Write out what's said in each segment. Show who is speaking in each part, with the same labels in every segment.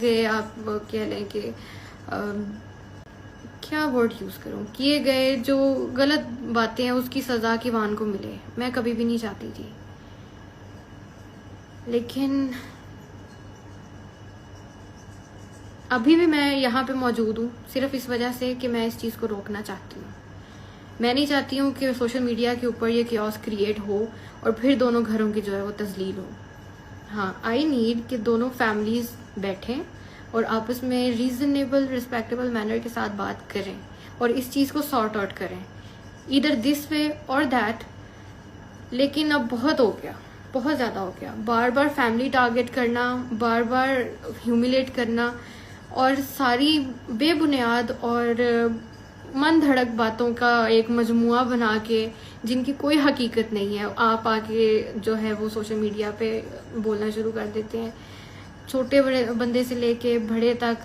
Speaker 1: से आप कह लें कि क्या वर्ड यूज़ करूं, किए गए जो गलत बातें हैं उसकी सज़ा किवान को मिले, मैं कभी भी नहीं चाहती थी। लेकिन अभी भी मैं यहाँ पे मौजूद हूँ सिर्फ इस वजह से कि मैं इस चीज़ को रोकना चाहती हूँ। मैं नहीं चाहती हूँ कि सोशल मीडिया के ऊपर ये क्योस क्रिएट हो और फिर दोनों घरों की जो है वो तजलील हो। हाँ, आई नीड कि दोनों फैमिलीज बैठें और आपस में रीजनेबल रिस्पेक्टेबल मैनर के साथ बात करें और इस चीज़ को सॉर्ट आउट करें, इधर दिस वे और दैट। लेकिन अब बहुत हो गया, बहुत ज़्यादा हो गया। बार बार फैमिली टारगेट करना, बार बार ह्यूमिलेट करना और सारी बेबुनियाद और मन धड़क बातों का एक मजमुआ बना के जिनकी कोई हकीकत नहीं है, आप आके जो है वो सोशल मीडिया पे बोलना शुरू कर देते हैं। छोटे बड़े बंदे से लेके बड़े तक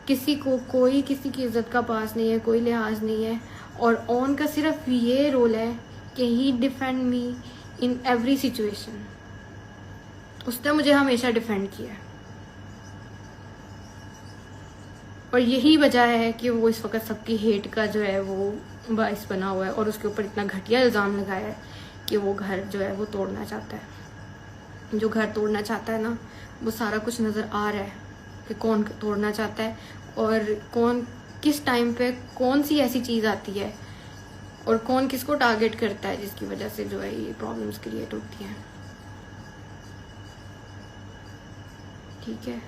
Speaker 1: किसी को कोई किसी की इज्जत का पास नहीं है, कोई लिहाज नहीं है। और ऑन का सिर्फ ये रोल है कि he defend me in every situation. उसने मुझे हमेशा डिफेंड किया है और यही वजह है कि वो इस वक्त सबकी हेट का जो है वो बाइस बना हुआ है और उसके ऊपर इतना घटिया इल्ज़ाम लगाया है कि वो घर जो है वो तोड़ना चाहता है। जो घर तोड़ना चाहता है ना, वो सारा कुछ नज़र आ रहा है कि कौन तोड़ना चाहता है और कौन किस टाइम पे कौन सी ऐसी चीज़ आती है और कौन किसको टारगेट करता है जिसकी वजह से जो है ये प्रॉब्लम्स क्रिएट होती हैं। ठीक है,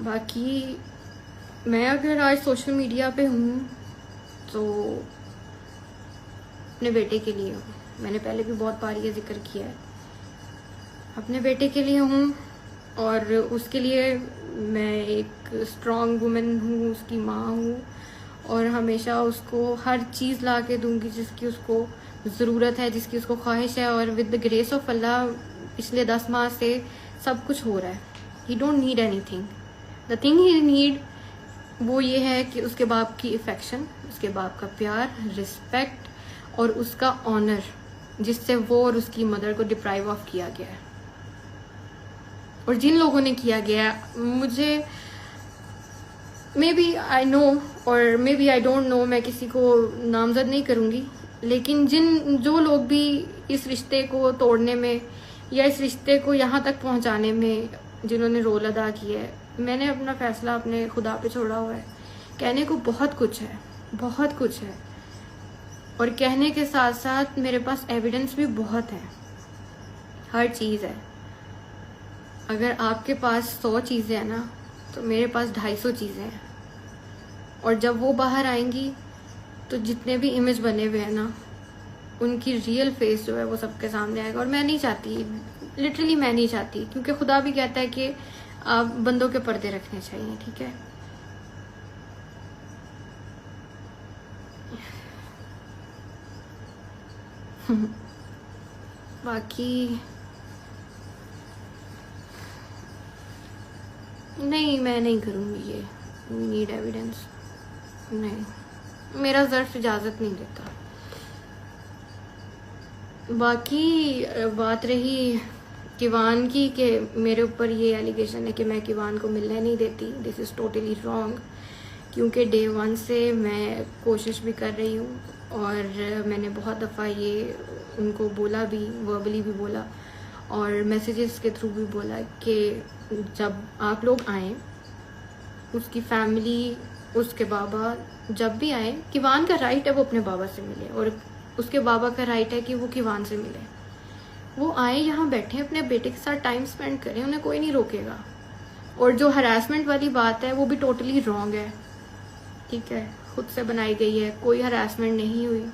Speaker 1: बाकी मैं अगर आज सोशल मीडिया पे हूँ तो अपने बेटे के लिए हूँ। मैंने पहले भी बहुत बार ये जिक्र किया है, अपने बेटे के लिए हूँ और उसके लिए मैं एक स्ट्रॉन्ग वुमेन हूँ, उसकी माँ हूँ और हमेशा उसको हर चीज़ ला के दूँगी जिसकी उसको ज़रूरत है, जिसकी उसको ख्वाहिश है। और विद द ग्रेस ऑफ अल्लाह पिछले 10 माह से सब कुछ हो रहा है। ही don't need anything, the thing he need वो ये है कि उसके बाप की इफेक्शन, उसके बाप का प्यार, रिस्पेक्ट और उसका ऑनर, जिससे वो और उसकी मदर को डिप्राइव ऑफ किया गया है। और जिन लोगों ने किया गया, मुझे मे बी आई नो और maybe I don't know, मैं किसी को नामजद नहीं करूँगी, लेकिन जो लोग भी इस रिश्ते को तोड़ने में या इस रिश्ते को यहाँ तक पहुँचाने में जिन्होंने रोल अदा किया है, मैंने अपना फैसला अपने खुदा पे छोड़ा हुआ है। कहने को बहुत कुछ है, बहुत कुछ है और कहने के साथ साथ मेरे पास एविडेंस भी बहुत है, हर चीज़ है। अगर आपके पास 100 चीज़ें हैं ना, तो मेरे पास 250 चीज़ें हैं और जब वो बाहर आएंगी तो जितने भी इमेज बने हुए हैं ना, उनकी रियल फेस जो है वो सबके सामने आएगा। और मैं नहीं चाहती, लिटरली मैं नहीं चाहती, क्योंकि खुदा भी कहता है कि आप बंदों के पर्दे रखने चाहिए। ठीक है, बाकी नहीं, मैं नहीं करूँगी ये नीड एविडेंस, नहीं, मेरा ज़र्फ इजाज़त नहीं देता। बाकी बात रही किवान की कि मेरे ऊपर ये एलिगेशन है कि मैं किवान को मिलने नहीं देती, दिस इज़ टोटली रॉन्ग। क्योंकि डे 1 से मैं कोशिश भी कर रही हूँ और मैंने बहुत दफ़ा ये उनको बोला भी, वर्बली भी बोला और मैसेजेस के थ्रू भी बोला कि जब आप लोग आएँ, उसकी फैमिली, उसके बाबा जब भी आए, किवान का राइट है वो अपने बाबा से मिले और उसके बाबा का राइट है कि वो किवान से मिले। वो आए, यहाँ बैठे, अपने बेटे के साथ टाइम स्पेंड करें, उन्हें कोई नहीं रोकेगा। और जो हरासमेंट वाली बात है वो भी टोटली रॉन्ग है। ठीक है, खुद से बनाई गई है, कोई हरासमेंट नहीं हुई।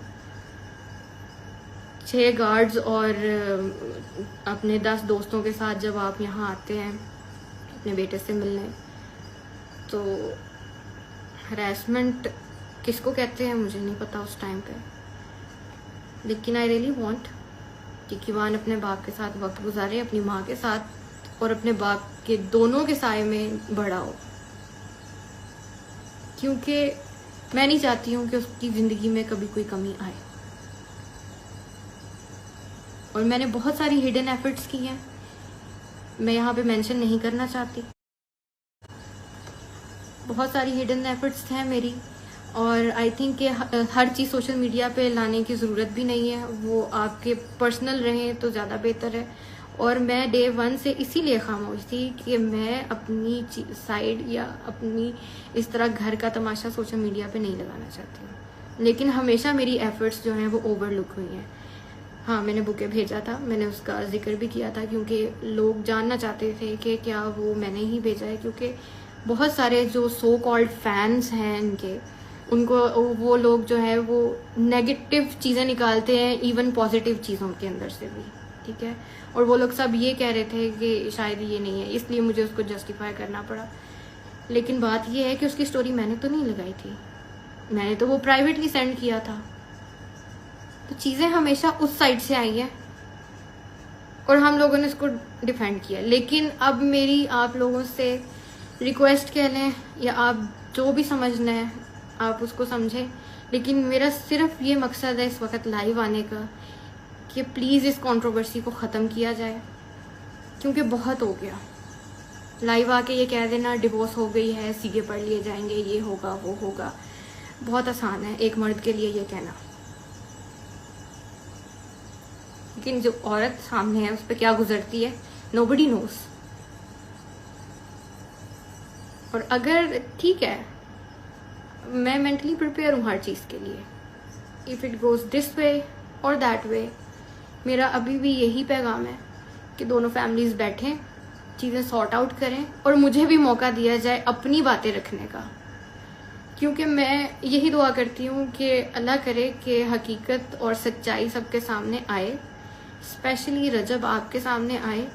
Speaker 1: 6 गार्ड्स और अपने 10 दोस्तों के साथ जब आप यहाँ आते हैं अपने बेटे से मिलने, तो हरासमेंट किसको कहते हैं मुझे नहीं पता उस टाइम पे, लेकिन आई रियली वांट कि किवान अपने बाप के साथ वक्त गुजारे, अपनी माँ के साथ और अपने बाप के दोनों के साए में बड़ा हो। क्योंकि मैं नहीं चाहती हूँ कि उसकी ज़िंदगी में कभी कोई कमी आए। और मैंने बहुत सारी हिडन एफर्ट्स की हैं, मैं यहाँ पे मेंशन नहीं करना चाहती। बहुत सारी हिडन एफर्ट्स हैं मेरी, और आई थिंक कि हर चीज़ सोशल मीडिया पे लाने की ज़रूरत भी नहीं है, वो आपके पर्सनल रहें तो ज़्यादा बेहतर है। और मैं डे 1 से इसीलिए खामोश थी कि मैं अपनी साइड या अपनी इस तरह घर का तमाशा सोशल मीडिया पे नहीं लगाना चाहती हूँ। लेकिन हमेशा मेरी एफर्ट्स जो हैं वो ओवरलुक हुई हैं। हाँ, मैंने बुके भेजा था, मैंने उसका जिक्र भी किया था, क्योंकि लोग जानना चाहते थे कि क्या वो मैंने ही भेजा है, क्योंकि बहुत सारे जो सो कॉल्ड फैंस हैं इनके, उनको वो लोग जो है वो नेगेटिव चीज़ें निकालते हैं इवन पॉजिटिव चीज़ों के अंदर से भी, ठीक है। और वो लोग सब ये कह रहे थे कि शायद ये नहीं है, इसलिए मुझे उसको जस्टिफाई करना पड़ा। लेकिन बात ये है कि उसकी स्टोरी मैंने तो नहीं लगाई थी, मैंने तो वो प्राइवेटली सेंड किया था। तो चीज़ें हमेशा उस साइड से आई हैं और हम लोगों ने इसको डिफेंड किया। लेकिन अब मेरी आप लोगों से रिक्वेस्ट कह लें या आप जो भी समझना है आप उसको समझें, लेकिन मेरा सिर्फ ये मकसद है इस वक्त लाइव आने का कि प्लीज़ इस कंट्रोवर्सी को ख़त्म किया जाए, क्योंकि बहुत हो गया। लाइव आके ये कह देना डिवोर्स हो गई है, सीगे पढ़ लिए जाएंगे, ये होगा वो होगा, बहुत आसान है एक मर्द के लिए ये कहना, लेकिन जो औरत सामने है उस पर क्या गुजरती है नोबडी नोस। और अगर ठीक है, मैं मेंटली प्रिपेयर हूँ हर चीज़ के लिए, if it goes this way और दैट वे। मेरा अभी भी यही पैगाम है कि दोनों फैमिलीज बैठें, चीज़ें सॉर्ट आउट करें और मुझे भी मौका दिया जाए अपनी बातें रखने का, क्योंकि मैं यही दुआ करती हूँ कि अल्लाह करे कि हकीकत और सच्चाई सबके सामने आए, स्पेशली रजब आपके सामने आए,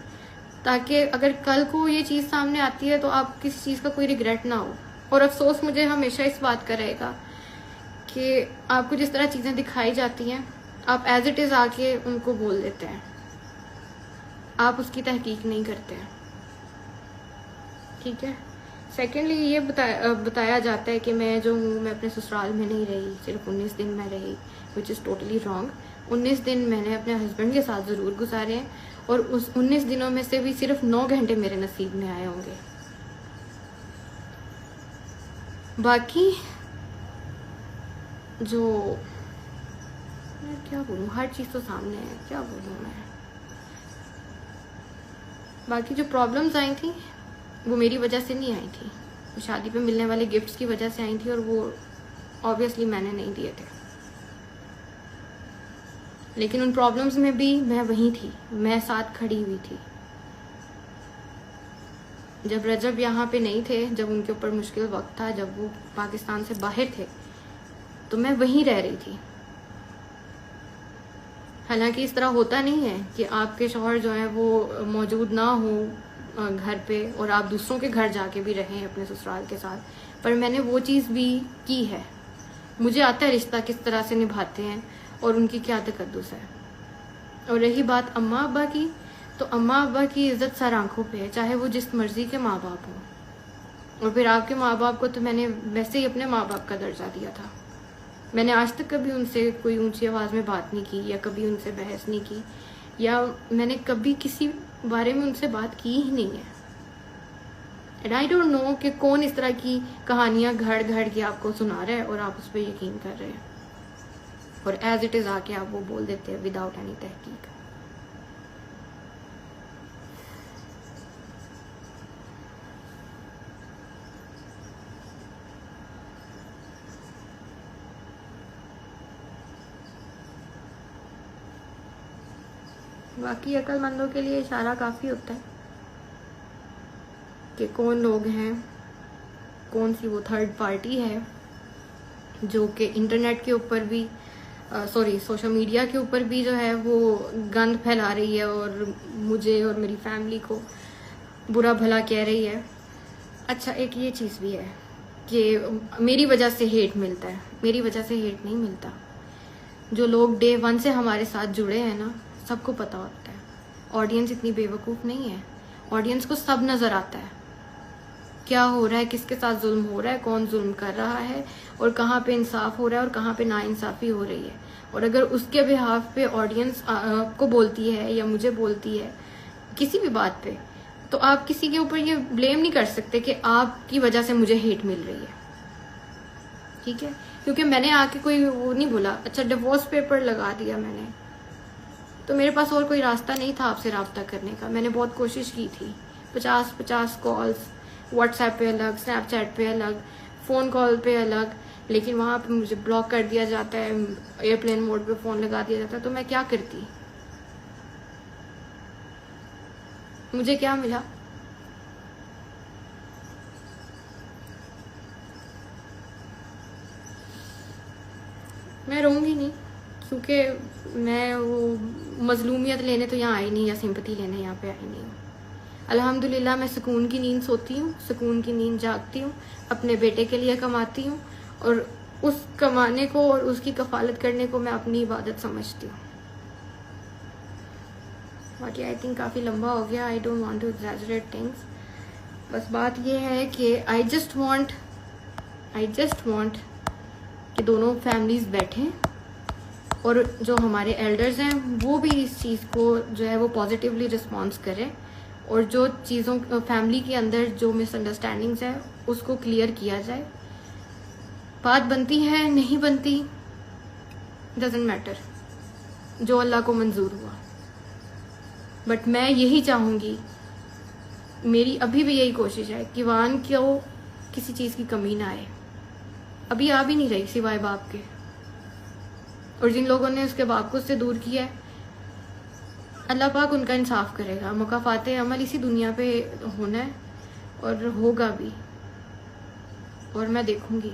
Speaker 1: ताकि अगर कल को ये चीज़ सामने आती है तो आप किसी चीज़ का कोई रिग्रेट ना हो। और अफसोस मुझे हमेशा इस बात का रहेगा कि आपको जिस तरह चीज़ें दिखाई जाती हैं आप एज इट इज़ आके उनको बोल देते हैं, आप उसकी तहकीक नहीं करते हैं, ठीक है। सेकेंडली ये बताया जाता है कि मैं जो हूँ मैं अपने ससुराल में नहीं रही, सिर्फ 19 दिन मैं रही, विच इज़ टोटली रॉन्ग। 19 दिन मैंने अपने हस्बैंड के साथ ज़रूर गुजारे हैं और उस 19 दिनों में से भी सिर्फ 9 घंटे मेरे नसीब में आए होंगे। बाकी जो मैं क्या बोलूँ, हर चीज़ तो सामने है, क्या बोलूँ मैं। बाकी जो प्रॉब्लम्स आई थी वो मेरी वजह से नहीं आई थी, वो शादी पे मिलने वाले गिफ्ट्स की वजह से आई थी, और वो ऑब्वियसली मैंने नहीं दिए थे। लेकिन उन प्रॉब्लम्स में भी मैं वहीं थी, मैं साथ खड़ी हुई थी। जब रजब यहाँ पे नहीं थे, जब उनके ऊपर मुश्किल वक्त था, जब वो पाकिस्तान से बाहर थे, तो मैं वहीं रह रही थी। हालांकि इस तरह होता नहीं है कि आपके शौहर जो है वो मौजूद ना हो घर पे और आप दूसरों के घर जाके भी रहें अपने ससुराल के साथ, पर मैंने वो चीज़ भी की है। मुझे आता है रिश्ता किस तरह से निभाते हैं और उनकी क्या तकद्दुस है। और रही बात अम्मा अब्बा की, तो अम्मा अब्बा की इज्जत सर आंखों पे है, चाहे वो जिस मर्जी के माँ बाप हों। और फिर आपके माँ बाप को तो मैंने वैसे ही अपने माँ बाप का दर्जा दिया था। मैंने आज तक कभी उनसे कोई ऊंची आवाज़ में बात नहीं की या कभी उनसे बहस नहीं की, या मैंने कभी किसी बारे में उनसे बात की ही नहीं है। एंड आई डोंट नो कि कौन इस तरह की कहानियाँ घड़ घड़ के आपको सुना रहा है और आप उस पर यकीन कर रहे हैं, और एज इट इज़ आके आप वो बोल देते हैं विदाउट एनी तहकीक। बाकी अक्लमंदों के लिए इशारा काफ़ी होता है कि कौन लोग हैं, कौन सी वो थर्ड पार्टी है जो कि इंटरनेट के ऊपर भी सोशल मीडिया के ऊपर भी जो है वो गंद फैला रही है और मुझे और मेरी फैमिली को बुरा भला कह रही है। अच्छा, एक ये चीज़ भी है कि मेरी वजह से हेट मिलता है, मेरी वजह से हेट नहीं मिलता। जो लोग डे 1 से हमारे साथ जुड़े हैं ना, सबको पता होता है। ऑडियंस इतनी बेवकूफ़ नहीं है, ऑडियंस को सब नज़र आता है क्या हो रहा है, किसके साथ जुल्म हो रहा है, कौन जुल्म कर रहा है और कहाँ पे इंसाफ हो रहा है और कहाँ पे नाइंसाफ़ी हो रही है। और अगर उसके बिहाफ पे ऑडियंस को बोलती है या मुझे बोलती है किसी भी बात पे, तो आप किसी के ऊपर ये ब्लेम नहीं कर सकते कि आपकी वजह से मुझे हेट मिल रही है, ठीक है? क्योंकि मैंने आके कोई वो नहीं बोला। अच्छा, डिवोर्स पेपर लगा दिया मैंने, तो मेरे पास और कोई रास्ता नहीं था आपसे रब्ता करने का। मैंने बहुत कोशिश की थी, 50 कॉल्स, व्हाट्सएप पे अलग, स्नैपचैट पे अलग, फ़ोन कॉल पे अलग, लेकिन वहाँ पे मुझे ब्लॉक कर दिया जाता है, एयरप्लेन मोड पे फ़ोन लगा दिया जाता है। तो मैं क्या करती? मुझे क्या मिला? मैं रहूँगी नहीं, क्योंकि मैं वो मजलूमियत लेने तो यहाँ आई नहीं, या सिंपैथी लेने यहाँ पे आई नहीं हूँ। अल्हम्दुलिल्लाह मैं सुकून की नींद सोती हूँ, सुकून की नींद जागती हूँ, अपने बेटे के लिए कमाती हूँ, और उस कमाने को और उसकी कफालत करने को मैं अपनी इबादत समझती हूँ। बाकी आई थिंक काफ़ी लंबा हो गया, I don't want to exaggerate things. बस बात ये है कि आई जस्ट वांट कि दोनों फैमिलीज बैठें, और जो हमारे एल्डर्स हैं वो भी इस चीज़ को जो है वो पॉजिटिवली रिस्पॉन्स करें, और जो चीज़ों फैमिली के अंदर जो मिसअंडरस्टैंडिंग्स है उसको क्लियर किया जाए। बात बनती है नहीं बनती, डजेंट मैटर, जो अल्लाह को मंजूर हुआ। बट मैं यही चाहूँगी, मेरी अभी भी यही कोशिश है कि वान को किसी चीज़ की कमी ना आए। अभी आ भी नहीं रही सिवाय बाप के, और जिन लोगों ने उसके बाप को उससे दूर किया है, अल्लाह पाक उनका इंसाफ करेगा। मुकाफाते अमल इसी दुनिया पे होना है, और होगा भी, और मैं देखूंगी।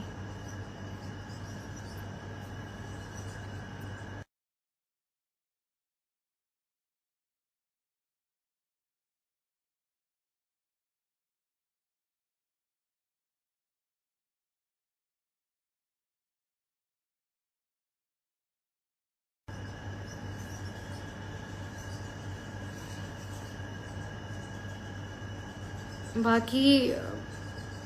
Speaker 1: बाकी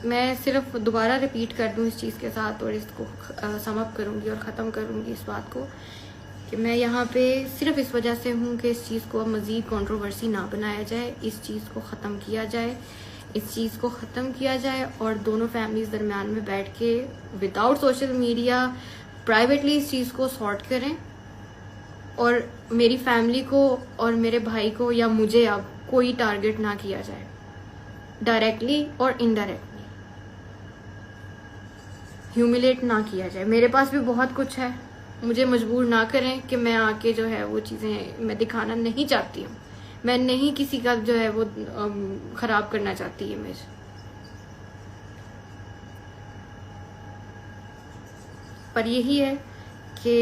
Speaker 1: मैं सिर्फ दोबारा रिपीट कर दूं इस चीज़ के साथ, और इसको समअप करूंगी और ख़त्म करूंगी इस बात को, कि मैं यहाँ पे सिर्फ इस वजह से हूँ कि इस चीज़ को अब मज़ीद कंट्रोवर्सी ना बनाया जाए, इस चीज़ को ख़त्म किया जाए, और दोनों फैमिलीज दरमियान में बैठ के विदाउट सोशल मीडिया प्राइवेटली इस चीज़ को सॉर्ट करें, और मेरी फैमिली को और मेरे भाई को या मुझे अब कोई टारगेट ना किया जाए, डायरेक्टली और इनडायरेक्टली ह्यूमिलेट ना किया जाए। मेरे पास भी बहुत कुछ है, मुझे मजबूर ना करें कि मैं आके जो है वो चीज़ें मैं दिखाना नहीं चाहती हूँ। मैं नहीं किसी का जो है वो ख़राब करना चाहती इमेज। पर यही है कि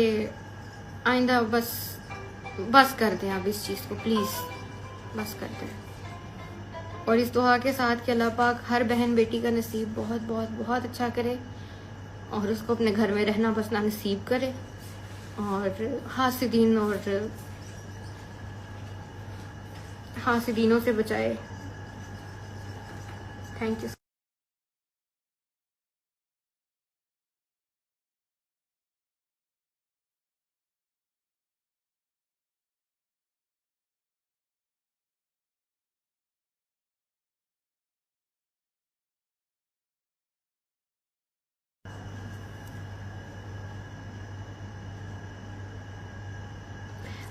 Speaker 1: आइंदा बस कर दें अब इस चीज़ को, प्लीज़ बस कर दें। और इस दुआ के साथ कि अल्लाह पाक हर बहन बेटी का नसीब बहुत बहुत बहुत अच्छा करे, और उसको अपने घर में रहना बसना नसीब करे, और हासिदीनों से बचाए। Thank you.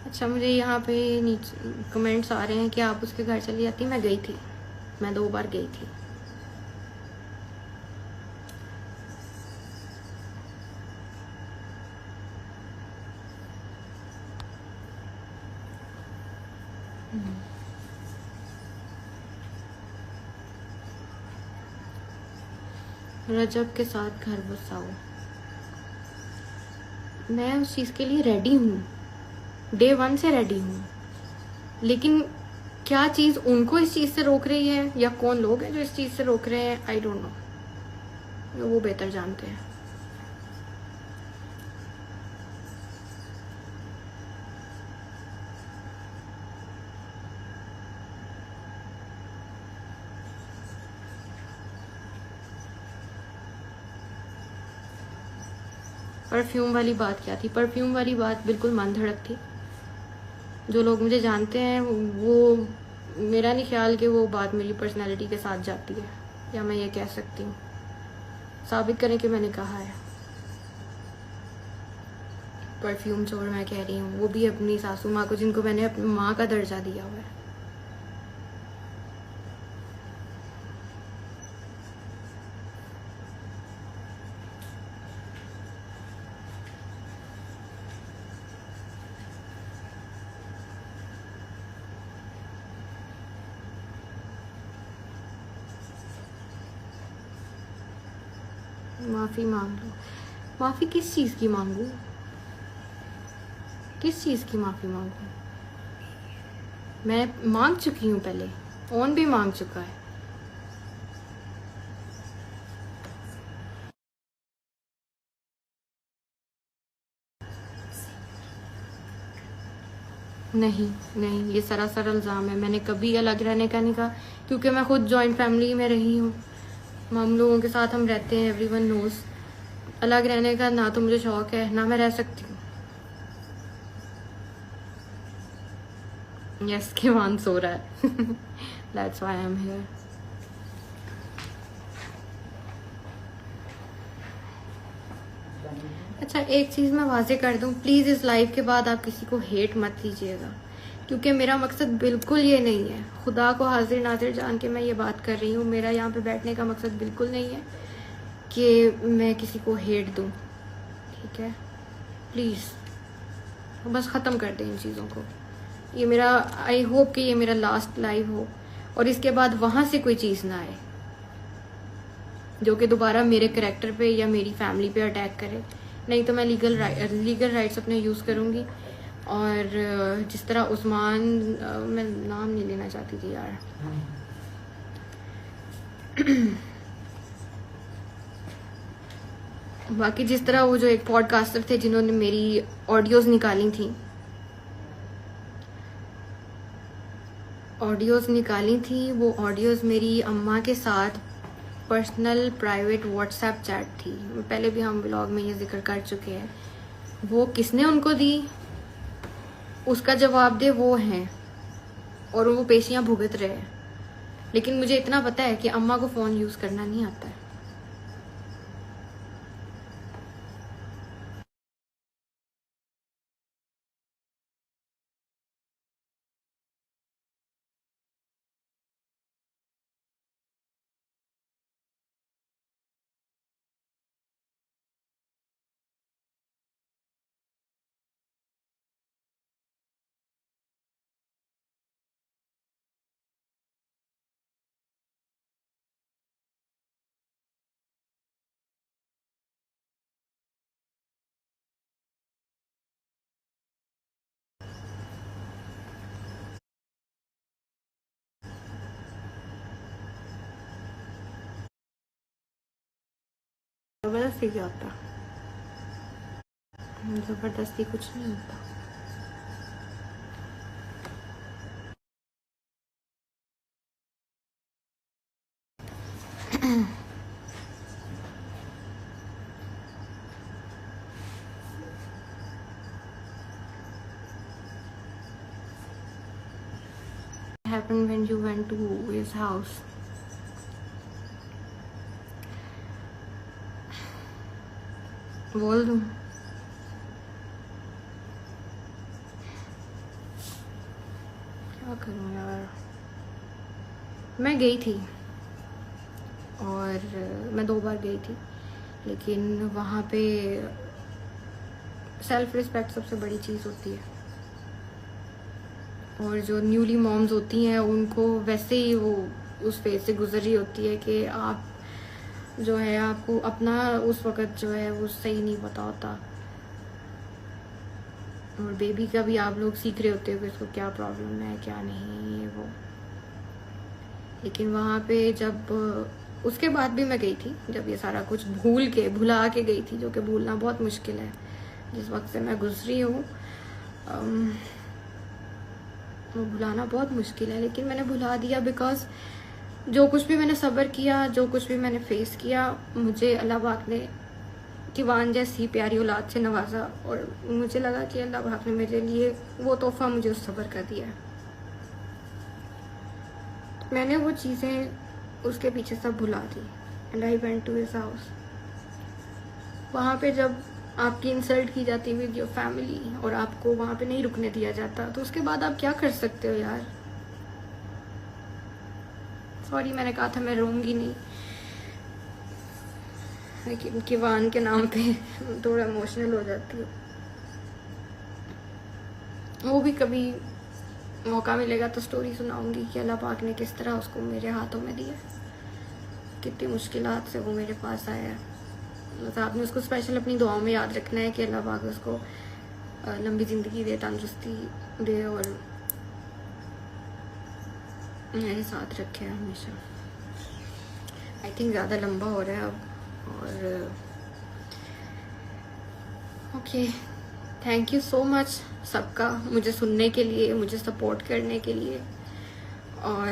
Speaker 1: अच्छा, मुझे यहाँ पे नीचे कमेंट्स आ रहे हैं कि आप उसके घर चली जाती। मैं गई थी, मैं 2 बार गई थी। रजब के साथ घर बसाओ, मैं उस चीज़ के लिए रेडी हूँ, डे 1 से रेडी हूँ, लेकिन क्या चीज़ उनको इस चीज़ से रोक रही है, या कौन लोग हैं जो इस चीज़ से रोक रहे हैं, आई डोंट नो, वो बेहतर जानते हैं। परफ्यूम वाली बात क्या थी? परफ्यूम वाली बात बिल्कुल मन धड़क थी। जो लोग मुझे जानते हैं वो मेरा नहीं ख्याल कि वो बात मेरी पर्सनैलिटी के साथ जाती है, या मैं ये कह सकती हूँ। साबित करें कि मैंने कहा है। परफ्यूम चोर मैं कह रही हूँ, वो भी अपनी सासू माँ को, जिनको मैंने अपनी माँ का दर्जा दिया हुआ है। माफ़ी मांग लो। माफ़ी किस चीज़ की मांगू? किस चीज़ की माफ़ी मांगू? मैं मांग चुकी हूँ पहले, ओन भी मांग चुका है। नहीं नहीं, ये सरासर इल्ज़ाम है। मैंने कभी अलग रहने का नहीं कहा, क्योंकि मैं खुद जॉइंट फैमिली में रही हूँ। हम लोगों के साथ हम रहते हैं, एवरीवन नोज़। अलग रहने का ना तो मुझे शौक है, ना मैं रह सकती हूँ। यस, किवान सो रहा है। That's why I am here. अच्छा, एक चीज़ मैं वाजे कर दूं, प्लीज़ इस लाइव के बाद आप किसी को हेट मत कीजिएगा, क्योंकि मेरा मकसद बिल्कुल ये नहीं है। खुदा को हाजिर नाजिर जान के मैं ये बात कर रही हूँ, मेरा यहाँ पे बैठने का मकसद बिल्कुल नहीं है कि मैं किसी को हेट दूँ, ठीक है? प्लीज़ बस ख़त्म कर दें इन चीज़ों को। ये मेरा, आई होप कि ये मेरा लास्ट लाइव हो, और इसके बाद वहाँ से कोई चीज़ ना आए जो कि दोबारा मेरे करैक्टर पे या मेरी फैमिली पे अटैक करे। नहीं तो मैं लीगल राइट्स अपने यूज़ करूँगी। और जिस तरह उस्मान, मैं नाम नहीं लेना चाहती थी यार, बाकी जिस तरह वो जो एक पॉडकास्टर थे जिन्होंने मेरी ऑडियोज़ निकाली थी, वो ऑडियोज़ मेरी अम्मा के साथ पर्सनल प्राइवेट व्हाट्सएप चैट थी। पहले भी हम ब्लॉग में ये जिक्र कर चुके हैं। वो किसने उनको दी, उसका जवाब दे वो हैं, और वो पेशियां भुगत रहे हैं। लेकिन मुझे इतना पता है कि अम्मा को फ़ोन यूज़ करना नहीं आता है। ज़बरदस्ती क्या होता? ज़बरदस्ती कुछ नहीं होता। Happened when you went to his house? बोल दूं? क्या करूं यार। मैं गई थी, और मैं 2 बार गई थी, लेकिन वहाँ पे सेल्फ रिस्पेक्ट सबसे बड़ी चीज़ होती है। और जो न्यूली मॉम्स होती हैं उनको वैसे ही वो उस फेज से गुजर रही होती है कि आप जो है, आपको अपना उस वक़्त जो है वो सही नहीं पता होता, और बेबी का भी आप लोग सीख रहे होते हो कि इसको क्या प्रॉब्लम है क्या नहीं, ये वो। लेकिन वहाँ पे जब, उसके बाद भी मैं गई थी, जब ये सारा कुछ भुला के गई थी, जो कि भूलना बहुत मुश्किल है जिस वक्त से मैं गुजरी हूँ। वो भुलाना बहुत मुश्किल है, लेकिन मैंने भुला दिया, बिकॉज जो कुछ भी मैंने सब्र किया, जो कुछ भी मैंने फेस किया, मुझे अल्लाह पाक ने किवान जैसी प्यारी औलाद से नवाजा, और मुझे लगा कि अल्लाह पाक ने मेरे लिए वो तोहफा मुझे उस सब्र का दिया है। मैंने वो चीज़ें उसके पीछे सब भुला दी and I went to his house. वहाँ पे जब आपकी इंसल्ट की जाती विद योर फैमिली और आपको वहाँ पे नहीं रुकने दिया जाता, तो उसके बाद आप क्या कर सकते हो यार। सॉरी, मैंने कहा था मैं रोऊंगी नहीं, लेकिन किवान के नाम पे थोड़ा इमोशनल हो जाती हूँ। वो भी कभी मौका मिलेगा तो स्टोरी सुनाऊंगी कि अल्लाह पाक ने किस तरह उसको मेरे हाथों में दिया, कितनी मुश्किलात से वो मेरे पास आया है। बस आपने उसको स्पेशल अपनी दुआओं में याद रखना है कि अल्लाह पाक उसको लंबी ज़िंदगी दे, तंदुरुस्ती दे और मेरे साथ रखे हमेशा। आई थिंक ज़्यादा लंबा हो रहा है अब। और okay, thank you so much सबका मुझे सुनने के लिए, मुझे सपोर्ट करने के लिए। और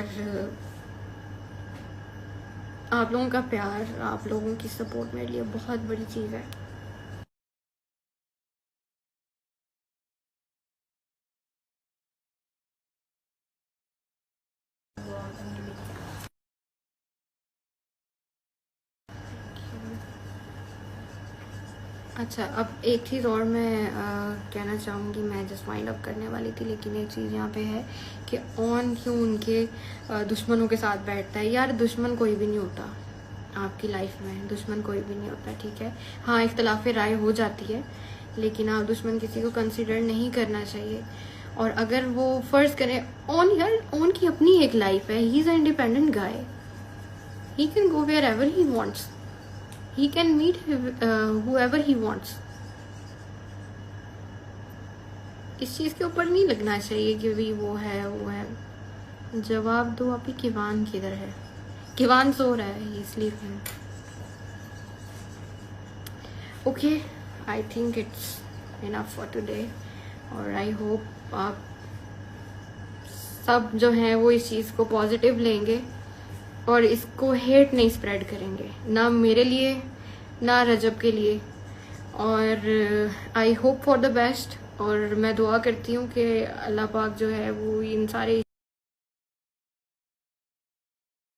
Speaker 1: आप लोगों का प्यार, आप लोगों की सपोर्ट मेरे लिए बहुत बड़ी चीज़ है। अच्छा, अब एक चीज़ और मैं कहना चाहूँगी, मैं जस्ट वाइंड अप करने वाली थी, लेकिन एक चीज़ यहाँ पे है कि ऑन क्यों उनके दुश्मनों के साथ बैठता है। यार दुश्मन कोई भी नहीं होता आपकी लाइफ में, दुश्मन कोई भी नहीं होता, ठीक है। हाँ, इख्तलाफ राय हो जाती है, लेकिन आप दुश्मन किसी को कंसिडर नहीं करना चाहिए। और अगर वो फ़र्ज़ करें, ऑन यार ऑन की अपनी एक लाइफ है, he is a independent guy, he can go wherever he wants, he can meet whoever he wants। इस चीज़ के ऊपर नहीं लगना चाहिए कि भी वो है। जवाब दो अभी, किवान किधर है? किवान सो रहा है, इसलिए। Okay, I think it's enough for today. और आई होप आप सब जो हैं वो इस चीज़ को पॉजिटिव लेंगे और इसको हेट नहीं स्प्रेड करेंगे, ना मेरे लिए ना रजब के लिए। और I hope for the best. और मैं दुआ करती हूँ कि अल्लाह पाक जो है वो इन सारे